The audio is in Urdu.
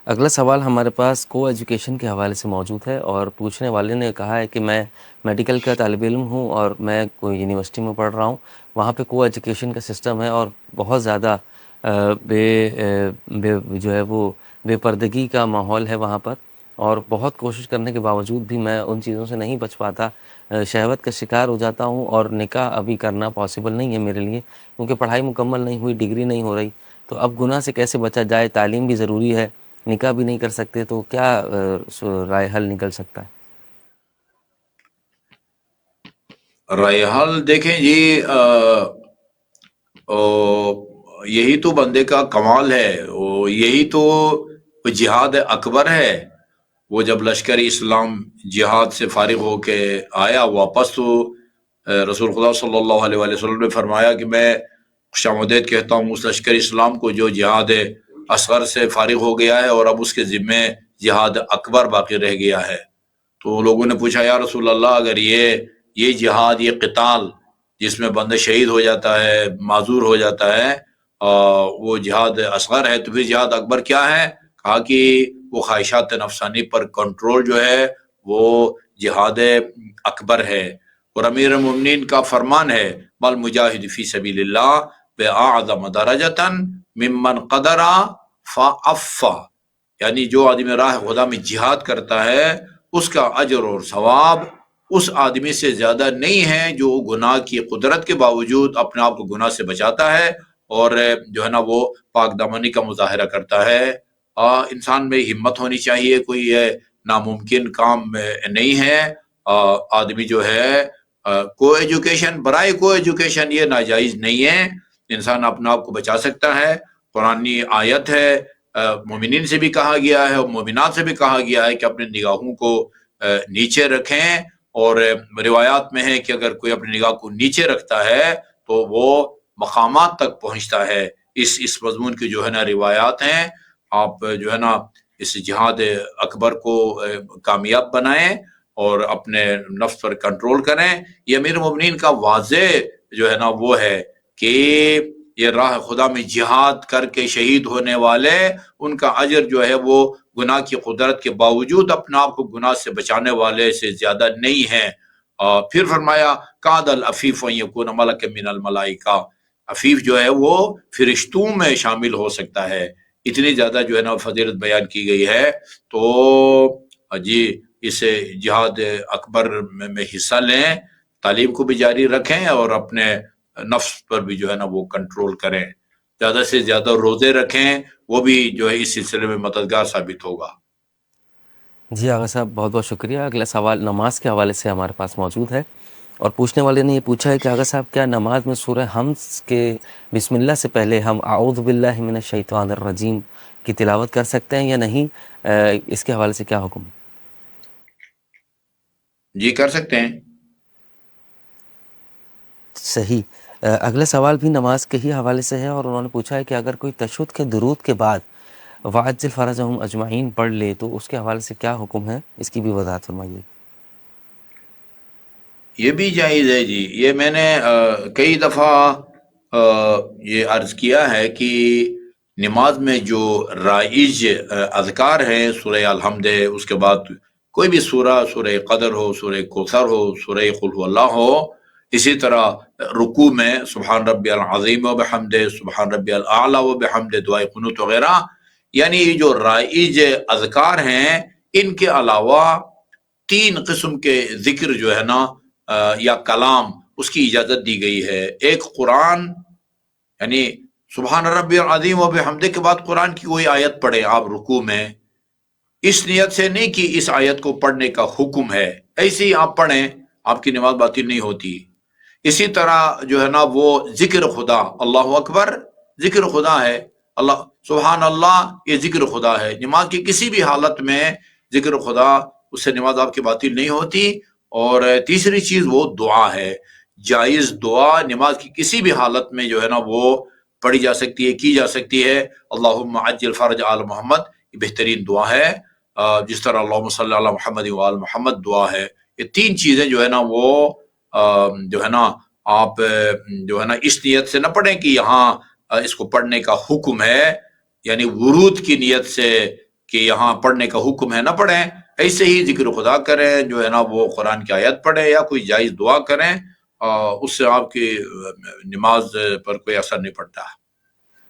اگلا سوال ہمارے پاس کو ایجوکیشن کے حوالے سے موجود ہے، اور پوچھنے والے نے کہا ہے کہ میں میڈیکل کا طالب علم ہوں اور میں کوئی یونیورسٹی میں پڑھ رہا ہوں، وہاں پہ کو ایجوکیشن کا سسٹم ہے اور بہت زیادہ بے جو ہے وہ بے پردگی کا ماحول ہے وہاں پر، اور بہت کوشش کرنے کے باوجود بھی میں ان چیزوں سے نہیں بچ پاتا، شہوت کا شکار ہو جاتا ہوں، اور نکاح ابھی کرنا پاسبل نہیں ہے میرے لیے کیونکہ پڑھائی مکمل نہیں ہوئی، ڈگری نہیں ہو رہی۔ تو اب گناہ سے کیسے بچا جائے؟ تعلیم بھی ضروری ہے، نکاح بھی نہیں کر سکتے، تو کیا رائے حل نکل سکتا ہے؟ رائے حل دیکھیں جی، یہی تو بندے کا کمال ہے، یہی تو جہاد اکبر ہے۔ وہ جب لشکر اسلام جہاد سے فارغ ہو کے آیا واپس، تو رسول خدا صلی اللہ علیہ وآلہ وسلم نے فرمایا کہ میں خوش آمدید کہتا ہوں اس لشکر اسلام کو جو جہاد اصغر سے فارغ ہو گیا ہے اور اب اس کے ذمے جہاد اکبر باقی رہ گیا ہے۔ تو لوگوں نے پوچھا یا رسول اللہ، اگر یہ جہاد، یہ قتال جس میں بندہ شہید ہو جاتا ہے، معذور ہو جاتا ہے، وہ جہاد اصغر ہے، تو پھر جہاد اکبر کیا ہے؟ کہا کہ وہ خواہشات نفسانی پر کنٹرول جو ہے وہ جہاد اکبر ہے۔ اور امیر المومنین کا فرمان ہے بل مجاہد فی سبیل اللہ بأعظم درجۃ ممن قدر فعفا، یعنی جو آدمی راہ خدا میں جہاد کرتا ہے اس کا اجر اور ثواب اس آدمی سے زیادہ نہیں ہے جو گناہ کی قدرت کے باوجود اپنے آپ کو گناہ سے بچاتا ہے اور جو ہے نا وہ پاک دامنی کا مظاہرہ کرتا ہے۔ انسان میں ہمت ہونی چاہیے، کوئی ناممکن کام نہیں ہے۔ آدمی جو ہے کو ایجوکیشن، برائے کو ایجوکیشن یہ ناجائز نہیں ہے، انسان اپنے آپ کو بچا سکتا ہے۔ قرآنی آیت ہے، مومنین سے بھی کہا گیا ہے اور مومنات سے بھی کہا گیا ہے کہ اپنے نگاہوں کو نیچے رکھیں، اور روایات میں ہے کہ اگر کوئی اپنی نگاہ کو نیچے رکھتا ہے تو وہ مقامات تک پہنچتا ہے۔ اس مضمون کی جو ہے نا روایات ہیں۔ آپ جو ہے نا اس جہاد اکبر کو کامیاب بنائیں اور اپنے نفس پر کنٹرول کریں۔ یہ امیر المومنین کا واضح جو ہے نا وہ ہے کہ یہ راہ خدا میں جہاد کر کے شہید ہونے والے، ان کا اجر جو ہے وہ گناہ کی قدرت کے باوجود اپنے آپ کو گناہ سے بچانے والے سے زیادہ نہیں ہے۔ پھر فرمایا کاد العفیف ان یکون ملک من الملائکہ، عفیف جو ہے وہ فرشتوں میں شامل ہو سکتا ہے، اتنی زیادہ جو ہے نا فضیلت بیان کی گئی ہے۔ تو جی اس جہاد اکبر میں حصہ لیں، تعلیم کو بھی جاری رکھیں اور اپنے نفس پر بھی جو ہے نا وہ کنٹرول کریں، زیادہ سے زیادہ روزے رکھیں، وہ بھی جو ہے اس سلسلے میں مددگار ثابت ہوگا۔ جی آغا صاحب، بہت بہت شکریہ۔ اگلا سوال نماز کے حوالے سے ہمارے پاس موجود ہے، اور پوچھنے والے نے یہ پوچھا ہے کہ آغا صاحب کیا نماز میں سورہ حمد کے بسم اللہ سے پہلے ہم اعوذ باللہ من الشیطان الرجیم کی تلاوت کر سکتے ہیں یا نہیں؟ اس کے حوالے سے کیا حکم ہے؟ جی کر سکتے ہیں۔ صحیح۔ اگلا سوال بھی نماز کے ہی حوالے سے ہے، اور انہوں نے پوچھا ہے کہ اگر کوئی تشہد کے درود کے بعد وَعَجِّلْ فَرَجَهُمْ اجمعین پڑھ لے تو اس کے حوالے سے کیا حکم ہے؟ اس کی بھی وضاحت فرمائیے۔ یہ بھی جائز ہے جی، یہ میں نے کئی دفعہ یہ عرض کیا ہے کہ نماز میں جو رائج اذکار ہیں، سورہ الحمد ہے، اس کے بعد کوئی بھی سورہ قدر ہو، سورہ کوثر ہو، سورہ قل هو اللہ ہو، اسی طرح رکوع میں سبحان ربی العظیم و بحمد، سبحان ربی الاعلی و بحمد، دعائے قنوت وغیرہ، یعنی یہ جو رائج اذکار ہیں ان کے علاوہ 3 قسم کے ذکر جو ہے نا یا کلام اس کی اجازت دی گئی ہے۔ ایک قرآن، یعنی سبحان ربی العظیم و بحمدہ کے بعد قرآن کی کوئی آیت پڑھیں آپ رکوع میں، اس نیت سے نہیں کہ اس آیت کو پڑھنے کا حکم ہے، ایسے ہی آپ پڑھیں، آپ کی نماز باطل نہیں ہوتی۔ اسی طرح جو ہے نا وہ ذکر خدا، اللہ اکبر ذکر خدا ہے، اللہ سبحان اللہ یہ ذکر خدا ہے، نماز کی کسی بھی حالت میں ذکر خدا، اس سے نماز آپ کی باطل نہیں ہوتی۔ اور تیسری چیز وہ دعا ہے، جائز دعا نماز کی کسی بھی حالت میں جو ہے نا وہ پڑھی جا سکتی ہے، کی جا سکتی ہے۔ اللہم عجل فرج آل محمد یہ بہترین دعا ہے، جس طرح اللہم صلی علی محمد و آل محمد دعا ہے۔ یہ 3 چیزیں جو ہے نا وہ جو ہے نا آپ جو ہے نا اس نیت سے نہ پڑھیں کہ یہاں اس کو پڑھنے کا حکم ہے، یعنی ورود کی نیت سے کہ یہاں پڑھنے کا حکم ہے نہ پڑھیں، ایسے ہی ذکر خدا کریں، جو ہے نا وہ قرآن کی آیت پڑھیں یا کوئی جائز دعا کریں، اس سے آپ کی نماز پر کوئی اثر نہیں پڑتا۔